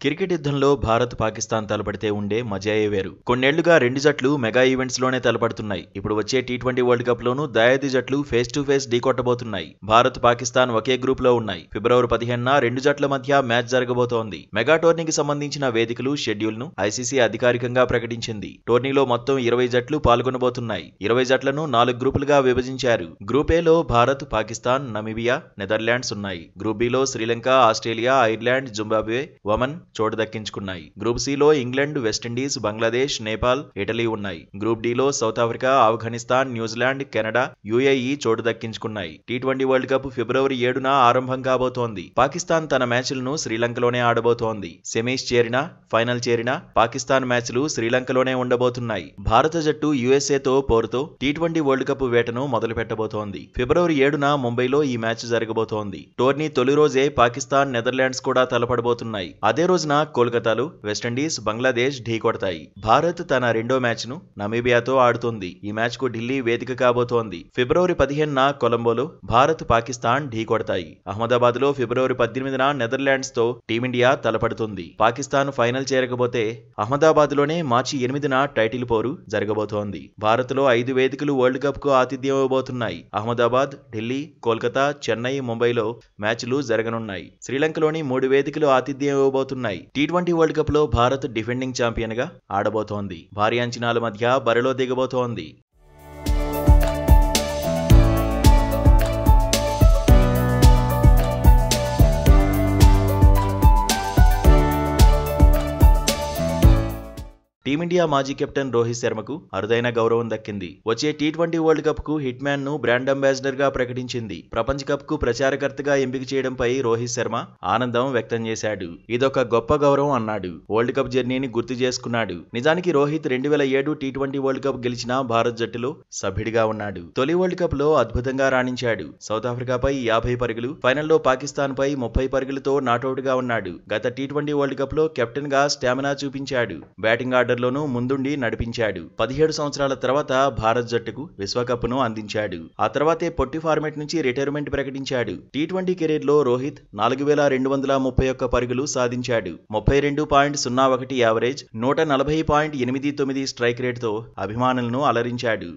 Cricket యుద్ధంలో భారత్ పాకిస్తాన్ తలపడితే ఉండే మజాయే వేరు. కొన్నేళ్లుగా రెండు జట్లు మెగా ఈవెంట్స్ లోనే తలపడుతున్నాయి. ఇప్పుడు వచ్చే టీ20 వరల్డ్ కప్ లోనూ దాయాది జట్లు ఫేస్ టు ఫేస్ ఢీకొట్టబోతున్నాయి. భారత్ పాకిస్తాన్ ఒకే గ్రూప్ లో ఉన్నాయి. ఫిబ్రవరి 15న రెండు జట్ల మధ్య మ్యాచ్ జరగబోతోంది. మెగా టోర్నీకి సంబంధించిన వేదికలు, షెడ్యూల్ ను ఐసీసీ అధికారికంగా ప్రకటించింది. టోర్నీలో మొత్తం 20 జట్లు పాల్గొనబోతున్నాయి. 20 జట్లను 4 గ్రూపులుగా విభజించారు. గ్రూప్ ఏలో భారత్, పాకిస్తాన్, నమీబియా, నెదర్లాండ్స్ ఉన్నాయి. గ్రూప్ బిలో Sri Lanka, Australia, Ireland, Zimbabwe, Oman చోటు దక్కించుకున్నాయి. గ్రూప్ సిలో England, West Indies, Bangladesh, Nepal, Italy ఉన్నాయి. గ్రూప్ డిలో South Africa, Afghanistan, New Zealand, Canada, UAE చోటు దక్కించుకున్నాయి. టీ20 వరల్డ్ కప్ ఫిబ్రవరి 7న ఆరంభం కాబోతోంది. పాకిస్తాన్ తన మ్యాచ్లను శ్రీలంకలోనే ఆడబోతోంది. సెమీస్ చేరినా, ఫైనల్ చేరినా పాకిస్తాన్ మ్యాచ్లు శ్రీలంకలోనే ఉండబోతున్నాయి. భారత జట్టు యుఎస్ఏతో పోరుతో టీ20 వరల్డ్ కప్ వేటను మొదలు పెట్టబోతోంది. ఫిబ్రవరి 7న ముంబైలో ఈ మ్యాచ్ జరగబోతోంది. టోర్నీ తొలి రోజే పాకిస్తాన్, నెదర్లాండ్స్ కూడా తలపడబోతున్నాయి. అదే రోజున కోల్కతాలో వెస్టిండీస్, బంగ్లాదేశ్ ఢీకొడతాయి. భారత్ తన రెండో మ్యాచ్ ను నమీబియాతో ఆడుతుంది. ఈ మ్యాచ్ కు ఢిల్లీ వేదిక కాబోతోంది. ఫిబ్రవరి 15న కొలంబోలో భారత్, పాకిస్తాన్ ఢీకొడతాయి. అహ్మదాబాద్ లో ఫిబ్రవరి 18న నెదర్లాండ్స్ తో టీమిండియా తలపడుతుంది. పాకిస్తాన్ ఫైనల్ చేరకపోతే అహ్మదాబాద్ లోనే మార్చి 8న టైటిల్ పోరు జరగబోతోంది. భారత్ లో 5 వేదికలు వరల్డ్ కప్ కు ఆతిథ్యం ఇవ్వబోతున్నాయి. అహ్మదాబాద్, ఢిల్లీ, కోల్కతా, చెన్నై, ముంబైలో మ్యాచ్లు జరగనున్నాయి. శ్రీలంకలోని 3 వేదికలు ఆతిథ్యం ఇవ్వబోతున్నాయి. టీ20 వరల్డ్ కప్ లో భారత్ డిఫెండింగ్ ఛాంపియన్ గా ఆడబోతోంది. భారీ అంచనాల మధ్య బరిలో దిగబోతోంది. టీమిండియా మాజీ కెప్టెన్ రోహిత్ శర్మకు అరుదైన గౌరవం దక్కింది. వచ్చే టీ20 వరల్డ్ కప్ కు హిట్ మ్యాన్ ను బ్రాండ్ అంబాసిడర్ గా ప్రకటించింది. ప్రపంచ కప్ కు ప్రచారకర్తగా ఎంపిక చేయడంపై రోహిత్ శర్మ ఆనందం వ్యక్తం చేశాడు. ఇదొక గొప్ప గౌరవం అన్నాడు. వరల్డ్ కప్ జర్నీని గుర్తు చేసుకున్నాడు. నిజానికి రోహిత్ 2007 టీ20 వరల్డ్ కప్ గెలిచిన భారత్ జట్టులో సభ్యుడిగా ఉన్నాడు. తొలి వరల్డ్ కప్ లో అద్భుతంగా రాణించాడు. సౌత్ ఆఫ్రికాపై 50 పరుగులు, ఫైనల్లో పాకిస్తాన్ పై 30 పరుగులతో నాటౌట్ గా ఉన్నాడు. గత టీ20 వరల్డ్ కప్ లో కెప్టెన్ గా స్టామినా చూపించాడు. బ్యాటింగ్ ఆర్డర్ లోనూ ముందుండి నడిపించాడు. 17 సంవత్సరాల తర్వాత భారత్ జట్టుకు విశ్వకప్ ను అందించాడు. ఆ తర్వాతే పొట్టి ఫార్మాట్ నుంచి రిటైర్మెంట్ ప్రకటించాడు. టీ20 కెరీర్ లో రోహిత్ 4231 పరుగులు సాధించాడు. 32.01 యావరేజ్, 140.89 స్ట్రైక్ రేట్ తో అభిమానులను అలరించాడు.